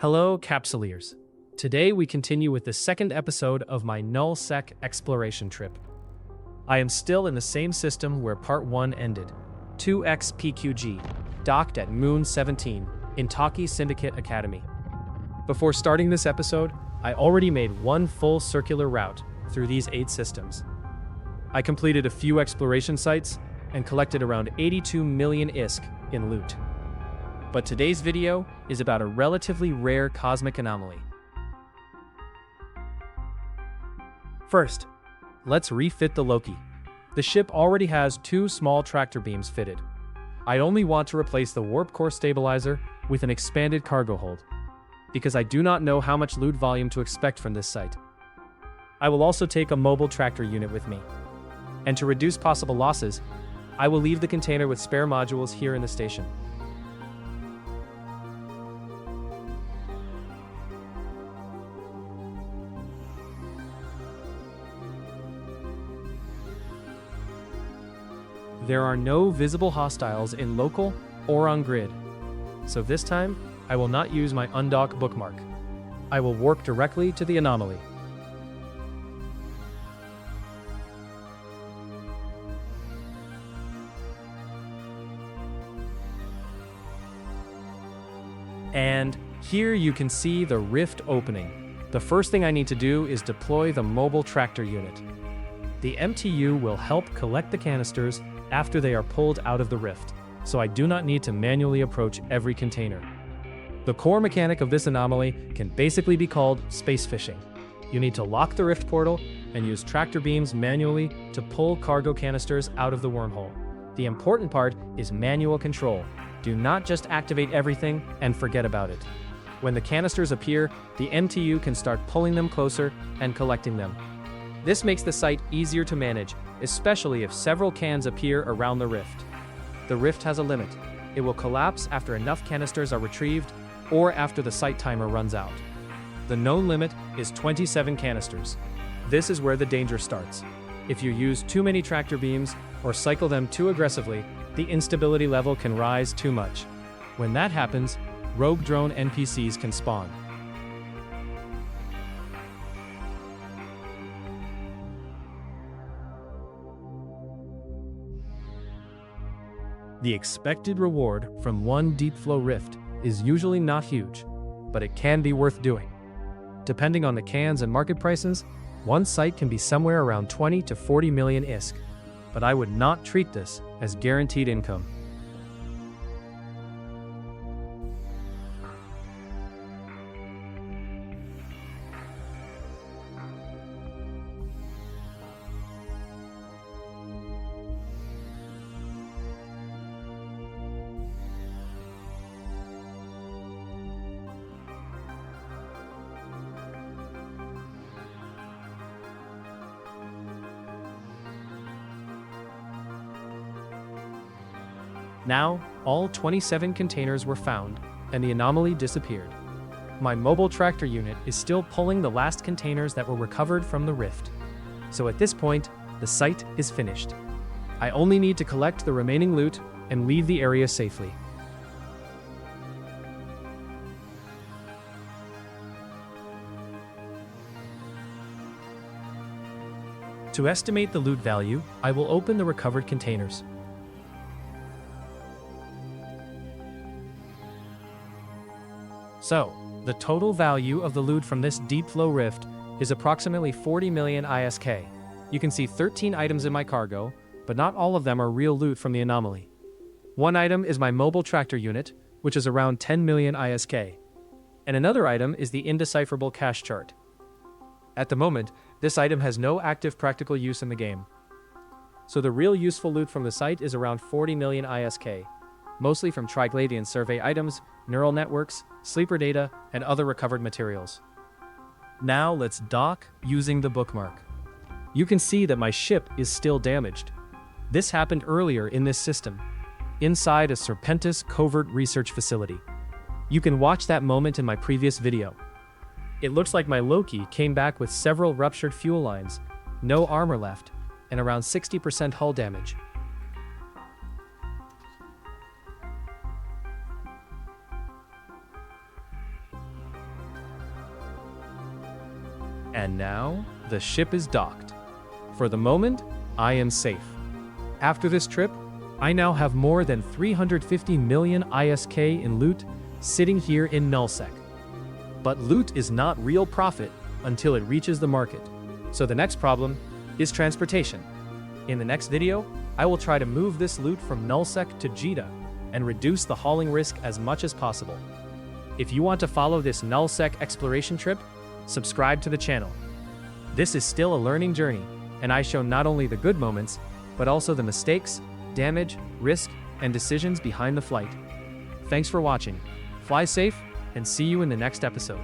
Hello, Capsuleers. Today we continue with the second episode of my null-sec exploration trip. I am still in the same system where Part 1 ended, 2XPQG, docked at Moon 17 in Taki Syndicate Academy. Before starting this episode, I already made one full circular route through these 8 systems. I completed a few exploration sites and collected around 82 million ISK in loot. But today's video is about a relatively rare cosmic anomaly. First, let's refit the Loki. The ship already has 2 small tractor beams fitted. I only want to replace the warp core stabilizer with an expanded cargo hold, because I do not know how much loot volume to expect from this site. I will also take a mobile tractor unit with me. And to reduce possible losses, I will leave the container with spare modules here in the station. There are no visible hostiles in local or on grid, so this time I will not use my undock bookmark. I will warp directly to the anomaly. And here you can see the rift opening. The first thing I need to do is deploy the mobile tractor unit. The MTU will help collect the canisters after they are pulled out of the rift, so I do not need to manually approach every container. The core mechanic of this anomaly can basically be called space fishing. You need to lock the rift portal and use tractor beams manually to pull cargo canisters out of the wormhole. The important part is manual control. Do not just activate everything and forget about it. When the canisters appear, the MTU can start pulling them closer and collecting them. This makes the site easier to manage, especially if several cans appear around the rift. The rift has a limit. It will collapse after enough canisters are retrieved or after the site timer runs out. The known limit is 27 canisters. This is where the danger starts. If you use too many tractor beams or cycle them too aggressively, the instability level can rise too much. When that happens, Rogue Drone NPCs can spawn. The expected reward from one Deepflow Rift is usually not huge, but it can be worth doing. Depending on the cans and market prices, one site can be somewhere around 20 to 40 million ISK, but I would not treat this as guaranteed income. Now, all 27 containers were found, and the anomaly disappeared. My mobile tractor unit is still pulling the last containers that were recovered from the rift. So at this point, the site is finished. I only need to collect the remaining loot and leave the area safely. To estimate the loot value, I will open the recovered containers. So, the total value of the loot from this Deepflow Rift is approximately 40 million ISK. You can see 13 items in my cargo, but not all of them are real loot from the anomaly. One item is my mobile tractor unit, which is around 10 million ISK. And another item is the indecipherable cache chart. At the moment, this item has no active practical use in the game. So the real useful loot from the site is around 40 million ISK, mostly from Trigladian survey items, neural networks, sleeper data, and other recovered materials. Now let's dock using the bookmark. You can see that my ship is still damaged. This happened earlier in this system, inside a Serpentis covert research facility. You can watch that moment in my previous video. It looks like my Loki came back with several ruptured fuel lines, no armor left, and around 60% hull damage. And now, the ship is docked. For the moment, I am safe. After this trip, I now have more than 350 million ISK in loot sitting here in null-sec. But loot is not real profit until it reaches the market. So the next problem is transportation. In the next video, I will try to move this loot from null-sec to Jita and reduce the hauling risk as much as possible. If you want to follow this null-sec exploration trip, subscribe to the channel. This is still a learning journey, and I show not only the good moments, but also the mistakes, damage, risk, and decisions behind the flight. Thanks for watching. Fly safe, and see you in the next episode.